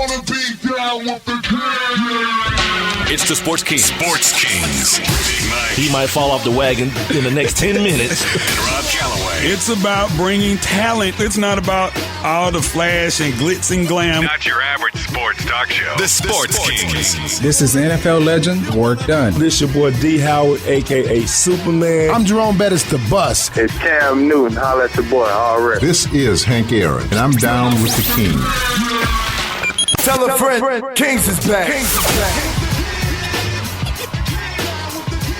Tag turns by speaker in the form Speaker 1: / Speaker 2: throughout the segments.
Speaker 1: wanna be down with the king.
Speaker 2: It's the Sports Kings.
Speaker 3: Sports Kings. Big Mike.
Speaker 2: He might fall off the wagon in the next 10 minutes.
Speaker 3: And Rob Calloway.
Speaker 4: It's about bringing talent. It's not about all the flash and glitz and glam.
Speaker 3: Not your average sports talk show. The Sports Kings.
Speaker 5: This is NFL legend, Work Done.
Speaker 6: This your boy D. Howard, a.k.a. Superman.
Speaker 7: I'm Jerome Bettis, the bus.
Speaker 8: It's Cam Newton. Holla at your boy, already.
Speaker 9: This is Hank Aaron, and I'm down with the king.
Speaker 7: Tell a friend, Kings is back.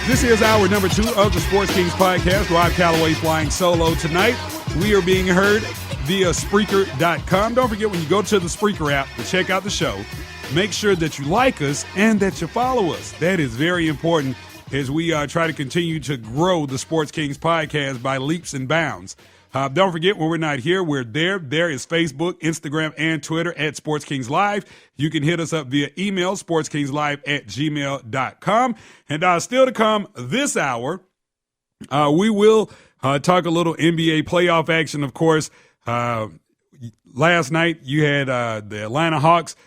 Speaker 4: This is hour number 2 of the Sports Kings podcast. Rob Calloway flying solo tonight. We are being heard via Spreaker.com. Don't forget, when you go to the Spreaker app to check out the show, make sure that you like us and that you follow us. That is very important as we try to continue to grow the Sports Kings podcast by leaps and bounds. Don't forget, when we're not here, we're there. There is Facebook, Instagram, and Twitter at Sports Kings Live. You can hit us up via email, sportskingslive@gmail.com. And still to come this hour, we will talk a little NBA playoff action, of course. Last night, you had the Atlanta Hawks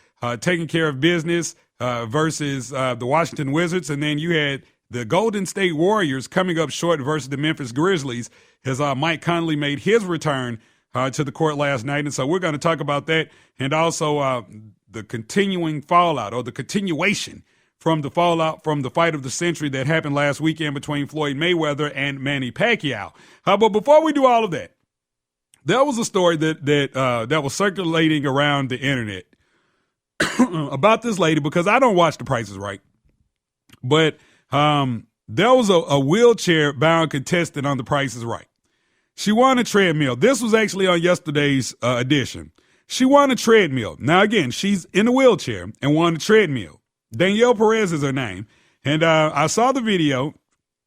Speaker 4: taking care of business versus the Washington Wizards, and then you had the Golden State Warriors coming up short versus the Memphis Grizzlies as Mike Conley made his return to the court last night. And so we're going to talk about that and also the continuing fallout or the continuation from the fallout from the fight of the century that happened last weekend between Floyd Mayweather and Manny Pacquiao. But before we do all of that, there was a story that was circulating around the internet about this lady, because I don't watch The Price is Right, but there was a wheelchair-bound contestant on The Price is Right. She won a treadmill. This was actually on yesterday's edition. She won a treadmill. Now, again, she's in a wheelchair and won a treadmill. Danielle Perez is her name. And I saw the video.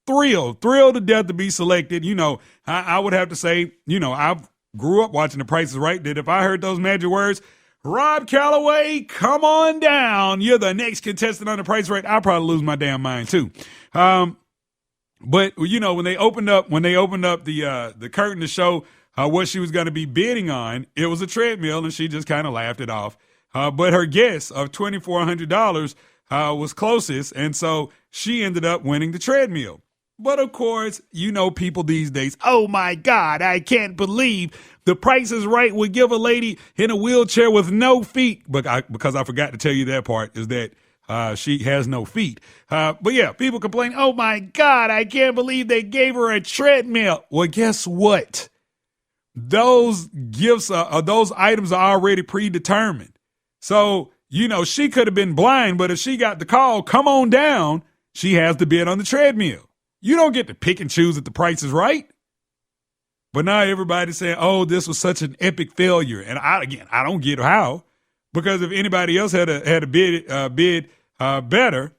Speaker 4: Thrilled to death to be selected. You know, I would have to say, you know, I grew up watching The Price is Right, that if I heard those magic words, Rob Calloway, come on down, you're the next contestant on The Price is Right, I'll probably lose my damn mind too. But you know, when they opened up the curtain to show what she was going to be bidding on, it was a treadmill, and she just kind of laughed it off. But her guess of $2,400 was closest, and so she ended up winning the treadmill. But of course, you know, people these days, oh my God, I can't believe The Price is Right would give a lady in a wheelchair with no feet. Because I forgot to tell you that part, is that she has no feet. But yeah, people complain, oh my God, I can't believe they gave her a treadmill. Well, guess what? Those gifts, those items are already predetermined. So, you know, she could have been blind, but if she got the call, come on down, she has to bid on the treadmill. You don't get to pick and choose if The Price is Right. But now everybody's saying, oh, this was such an epic failure. And I don't get how. Because if anybody else had a bid better,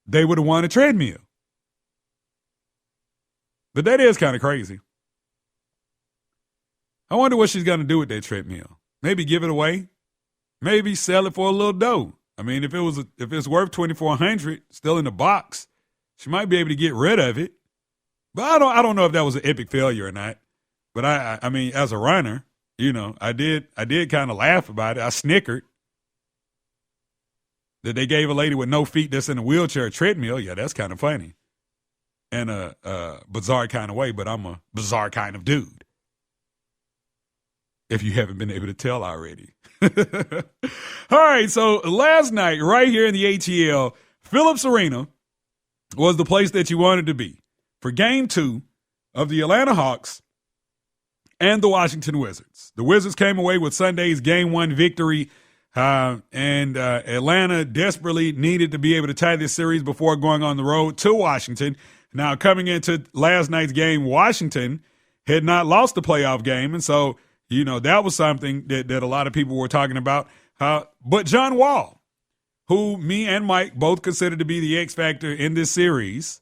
Speaker 4: they would have won a treadmill. But that is kind of crazy. I wonder what she's going to do with that treadmill. Maybe give it away. Maybe sell it for a little dough. I mean, if it's worth $2,400, still in the box, she might be able to get rid of it. But I don't know if that was an epic failure or not. But I mean, as a runner, you know, I did kind of laugh about it. I snickered that they gave a lady with no feet that's in a wheelchair a treadmill. Yeah, that's kind of funny. In a bizarre kind of way, but I'm a bizarre kind of dude. If you haven't been able to tell already. All right, so last night, right here in the ATL, Phillips Arena was the place that you wanted to be for Game 2 of the Atlanta Hawks and the Washington Wizards. The Wizards came away with Sunday's Game 1 victory, and Atlanta desperately needed to be able to tie this series before going on the road to Washington. Now, coming into last night's game, Washington had not lost the playoff game, and so, you know, that was something that a lot of people were talking about. But John Wall, who me and Mike both consider to be the X factor in this series,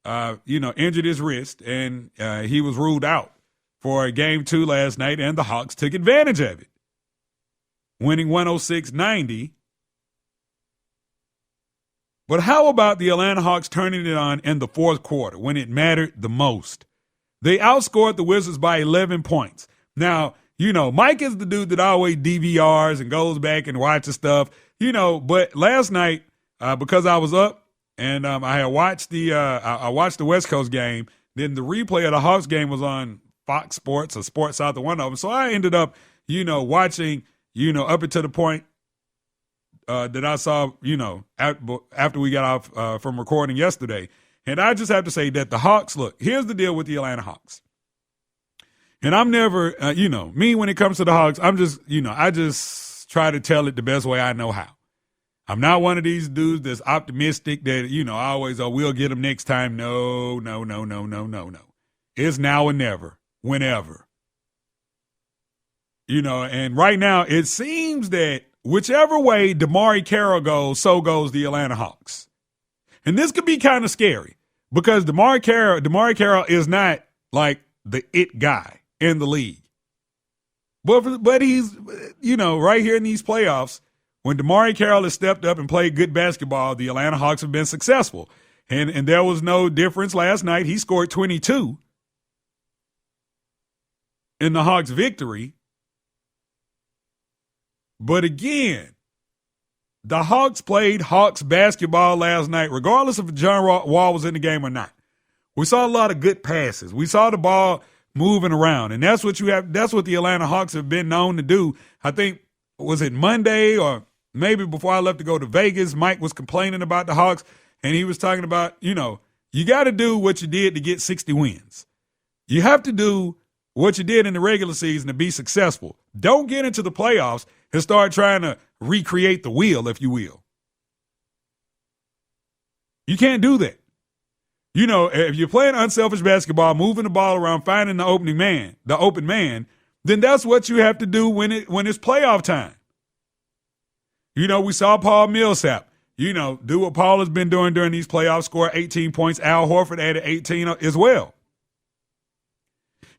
Speaker 4: injured his wrist, and he was ruled out for Game 2 last night, and the Hawks took advantage of it, winning 106-90. But how about the Atlanta Hawks turning it on in the fourth quarter when it mattered the most? They outscored the Wizards by 11 points. Now, Mike is the dude that always DVRs and goes back and watches stuff, but last night, because I was up and I had watched I watched the West Coast game, then the replay of the Hawks game was on Fox Sports or Sports South, one of them. So I ended up, watching, up until the point that I saw, after we got off from recording yesterday. And I just have to say that the Hawks, look, here's the deal with the Atlanta Hawks. And I'm never, me when it comes to the Hawks, I'm just, I just try to tell it the best way I know how. I'm not one of these dudes that's optimistic that, I always, we'll get them next time. No. It's now and never, whenever. And right now it seems that whichever way DeMarre Carroll goes, so goes the Atlanta Hawks. And this could be kind of scary because DeMarre Carroll is not like the it guy in the league. But he's, right here in these playoffs, when DeMarre Carroll has stepped up and played good basketball, the Atlanta Hawks have been successful. And there was no difference last night. He scored 22 in the Hawks' victory. But again, the Hawks played Hawks basketball last night, regardless if John Wall was in the game or not. We saw a lot of good passes. We saw the ball moving around, and that's what the Atlanta Hawks have been known to do. I think, was it Monday or maybe before I left to go to Vegas, Mike was complaining about the Hawks, and he was talking about, you got to do what you did to get 60 wins. You have to do what you did in the regular season to be successful. Don't get into the playoffs and start trying to recreate the wheel, if you will. You can't do that. If you're playing unselfish basketball, moving the ball around, finding the open man, then that's what you have to do when it's playoff time. We saw Paul Millsap, do what Paul has been doing during these playoffs, score 18 points. Al Horford added 18 as well.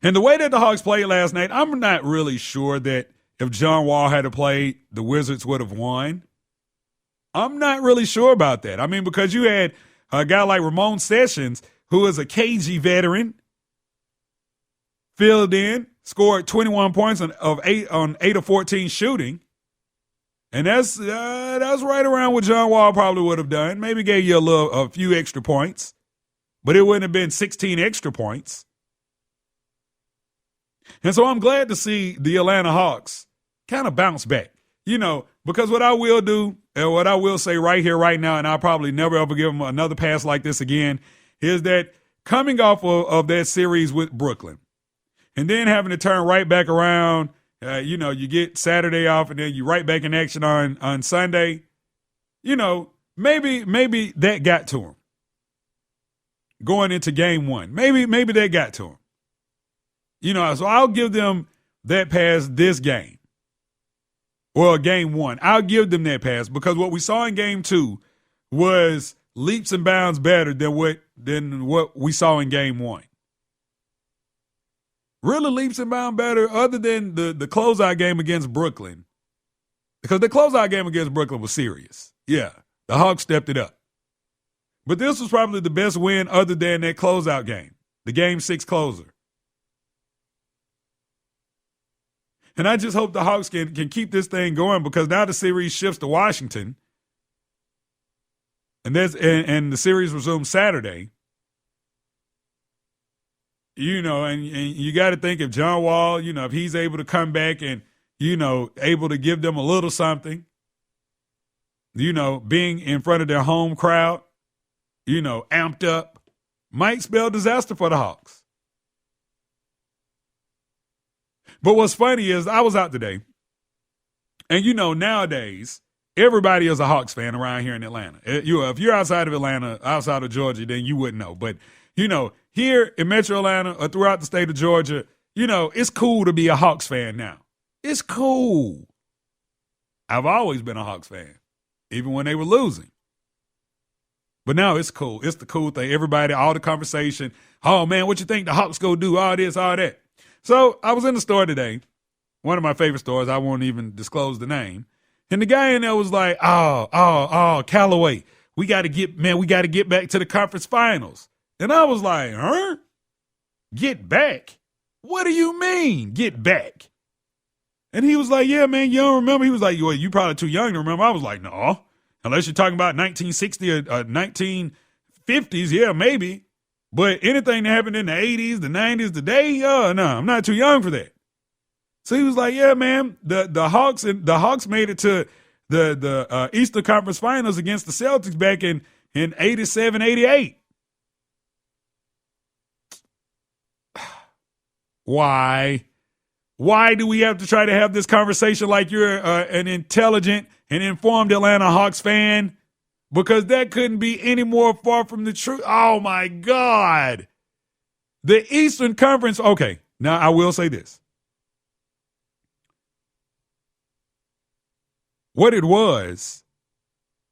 Speaker 4: And the way that the Hawks played last night, I'm not really sure that if John Wall had played, the Wizards would have won. I'm not really sure about that. I mean, because you had a guy like Ramon Sessions, who is a KG veteran, filled in, scored 21 points on 8 of 14 shooting. And that's right around what John Wall probably would have done. Maybe gave you a few extra points, but it wouldn't have been 16 extra points. And so I'm glad to see the Atlanta Hawks kind of bounce back, because what I will do and what I will say right here, right now, and I'll probably never ever give them another pass like this again, is that coming off of that series with Brooklyn and then having to turn right back around, you get Saturday off and then you right back in action on Sunday, maybe that got to him going into game one. Maybe that got to him. So I'll give them that pass this game. Well, game one. I'll give them that pass because what we saw in game two was leaps and bounds better than what we saw in game one. Really leaps and bounds better other than the closeout game against Brooklyn. Because the closeout game against Brooklyn was serious. Yeah, the Hawks stepped it up. But this was probably the best win other than that closeout game, the game 6 closer. And I just hope the Hawks can keep this thing going because now the series shifts to Washington. And the series resumes Saturday. And you got to think if John Wall, if he's able to come back and, able to give them a little something, being in front of their home crowd, amped up, might spell disaster for the Hawks. But what's funny is I was out today, and nowadays, everybody is a Hawks fan around here in Atlanta. If you're outside of Atlanta, outside of Georgia, then you wouldn't know. But, here in Metro Atlanta or throughout the state of Georgia, it's cool to be a Hawks fan now. It's cool. I've always been a Hawks fan, even when they were losing. But now it's cool. It's the cool thing. Everybody, all the conversation. Oh, man, what you think the Hawks go do? All this, all that. So I was in the store today, one of my favorite stores. I won't even disclose the name. And the guy in there was like, oh, Callaway, we got to get back to the conference finals. And I was like, huh? Get back? What do you mean, get back? And he was like, yeah, man, you don't remember? He was like, well, you probably too young to remember. I was like, no. Unless you're talking about 1960 or 1950s, yeah, maybe. But anything that happened in the 80s, the 90s, today, no, I'm not too young for that. So he was like, yeah, man, the Hawks made it to the Eastern Conference Finals against the Celtics back in 87, 88. Why? Why do we have to try to have this conversation like you're an intelligent and informed Atlanta Hawks fan? Because that couldn't be any more far from the truth. Oh, my God. The Eastern Conference. Okay, now I will say this. What it was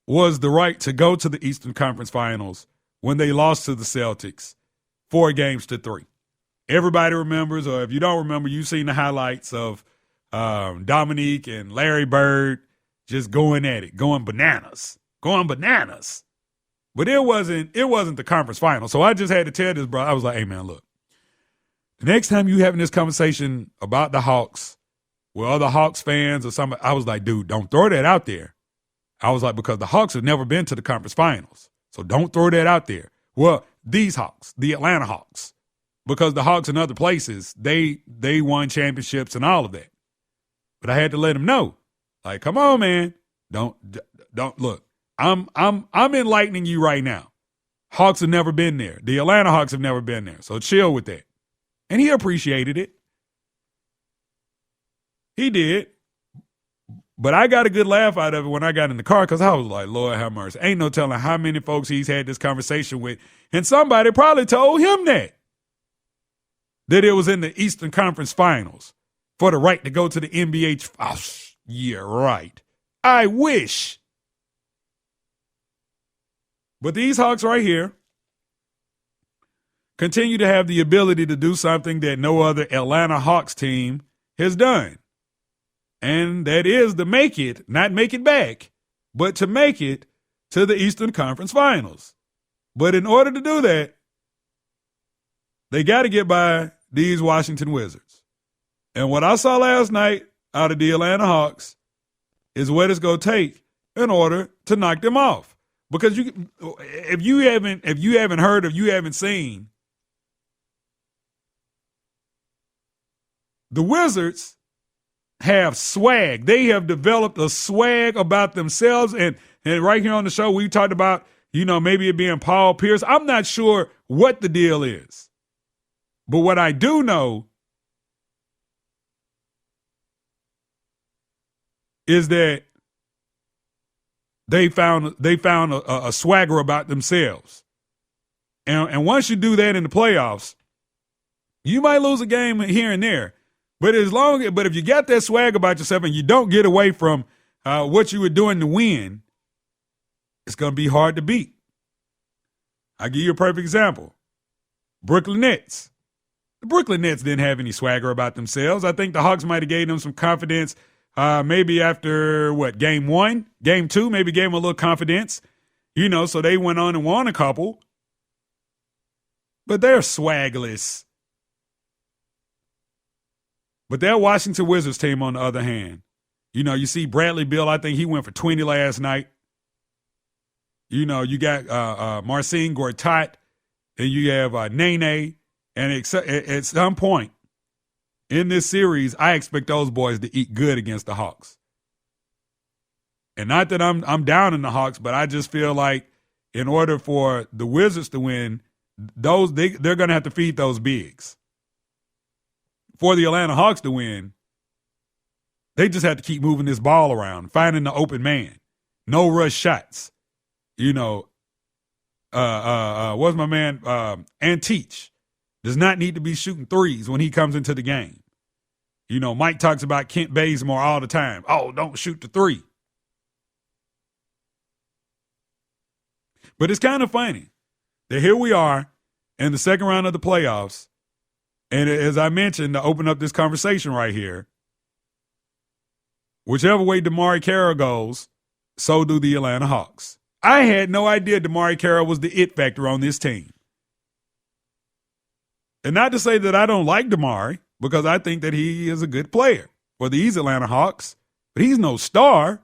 Speaker 4: the right to go to the Eastern Conference Finals when they lost to the Celtics 4-3. Everybody remembers, or if you don't remember, you've seen the highlights of Dominique and Larry Bird just going at it, going bananas. But it wasn't the conference final. So I just had to tell this, bro. I was like, hey, man, look. The next time you having this conversation about the Hawks with other Hawks fans or something, I was like, dude, don't throw that out there. I was like, because the Hawks have never been to the conference finals. So don't throw that out there. Well, these Hawks, the Atlanta Hawks. Because the Hawks in other places, they won championships and all of that. But I had to let them know, like, come on, man, don't look. I'm enlightening you right now. Hawks have never been there. The Atlanta Hawks have never been there. So chill with that. And he appreciated it. He did. But I got a good laugh out of it when I got in the car because I was like, Lord have mercy. Ain't no telling how many folks he's had this conversation with. And somebody probably told him that it was in the Eastern Conference Finals for the right to go to the NBA. Oh, yeah, right. I wish. But these Hawks right here continue to have the ability to do something that no other Atlanta Hawks team has done. And that is to make it, not make it back, but to make it to the Eastern Conference Finals. But in order to do that, they got to get by these Washington Wizards. And what I saw last night out of the Atlanta Hawks is what it's going to take in order to knock them off. Because if you haven't heard, if you haven't seen, the Wizards have swag. They have developed a swag about themselves. And right here on the show, we talked about, maybe it being Paul Pierce. I'm not sure what the deal is. But what I do know is that they found a swagger about themselves. And once you do that in the playoffs, you might lose a game here and there. But if you got that swag about yourself and you don't get away from what you were doing to win, it's going to be hard to beat. I'll give you a perfect example. Brooklyn Nets. The Brooklyn Nets didn't have any swagger about themselves. I think the Hawks might have gave them some confidence maybe after, game 1? Game 2, maybe gave them a little confidence. So they went on and won a couple. But they're swagless. But that Washington Wizards team, on the other hand, you see Bradley Beal, I think he went for 20 last night. You got Marcin Gortat, and you have Nene. And at some point in this series, I expect those boys to eat good against the Hawks. And not that I'm down in the Hawks, but I just feel like in order for the Wizards to win, they're going to have to feed those bigs. For the Atlanta Hawks to win, they just have to keep moving this ball around, finding the open man. No rush shots. What's my man? Antich does not need to be shooting threes when he comes into the game. Mike talks about Kent Bazemore all the time. Oh, don't shoot the three. But it's kind of funny that here we are in the second round of the playoffs. And as I mentioned, to open up this conversation right here, whichever way DeMarre Carroll goes, so do the Atlanta Hawks. I had no idea DeMarre Carroll was the it factor on this team. And not to say that I don't like DeMarre, because I think that he is a good player. for these Atlanta Hawks, but he's no star.